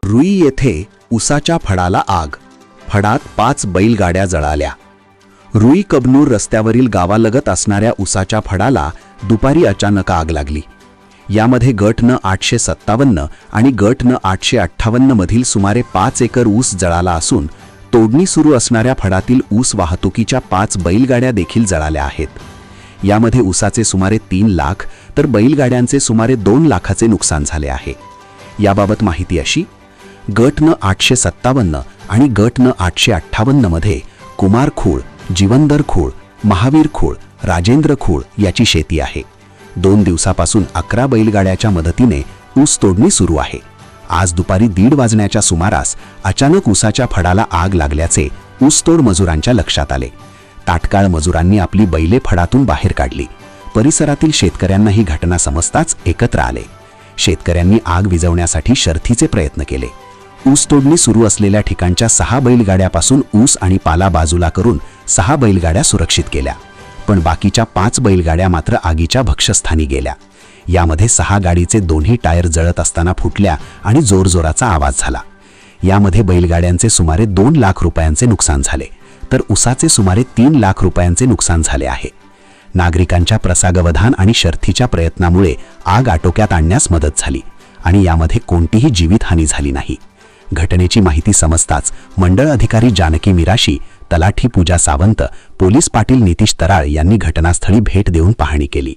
रुई येथे उसाच्या फडाला आग, फडात 5 बैलगाड्या जळाल्या। रुई कबनूर रस्त्यावरील गावालगत असणाऱ्या उसाच्या फडाला दुपारी अचानक आग लागली। यामध्ये गट न 857 आणि गट न 858 मधील सुमारे 5 एकर ऊस जळाला असून तोडणी सुरू असणाऱ्या फडातील ऊस वाहतुकीच्या 5 बैलगाड्या देखील जळाल्या आहेत। यामध्ये ऊसाचे सुमारे 3 लाख तर बैलगाड्यांचे सुमारे 2 लाखाचे नुकसान झाले आहे। याबाबत माहिती अशी, गट न 857 आणि गट न 858 मध्ये कुमार खूळ, जीवनदर खूळ, महावीर खूळ, राजेंद्र खूळ याची शेती आहे। 2 दिवसापासून 11 बैलगाड्याच्या मदतीने ऊस तोडणी सुरू आहे। आज दुपारी 1:30 वाजण्याच्या सुमारास अचानक ऊसाच्या फडाला आग लागल्याचे ऊसतोड मजुरांच्या लक्षात आले। तात्काळ मजुरांनी आपली बैले फडातून बाहेर काढली। परिसरातील शेतकऱ्यांना ही घटना समजताच एकत्र आले। शेतकऱ्यांनी आग विझवण्यासाठी शर्थीचे प्रयत्न केले। ऊस तोडणी सुरू असलेल्या ठिकाणच्या 6 बैलगाड्यापासून ऊस आणि पाला बाजूला करून 6 बैलगाड्या सुरक्षित केल्या, पण बाकीच्या 5 बैलगाड्या मात्र आगीच्या भक्ष्यस्थानी गेल्या। यामध्ये 6 गाडीचे दोन्ही टायर जळत असताना फुटल्या आणि जोरजोराचा आवाज झाला। यामध्ये बैलगाड्यांचे सुमारे 2 लाख रुपयांचे नुकसान झाले, तर ऊसाचे सुमारे 3 लाख रुपयांचे नुकसान झाले आहे। नागरिकांच्या प्रसागवधान आणि शर्थीच्या प्रयत्नामुळे आग आटोक्यात आणण्यास मदत झाली आणि यामध्ये कोणतीही जीवितहानी झाली नाही। घटनेची माहिती समजताच मंडळ अधिकारी जानकी मिराशी, तलाठी पूजा सावंत, पोलीस पाटील नितीश तराळ यांनी घटनास्थळी भेट देऊन पाहणी केली।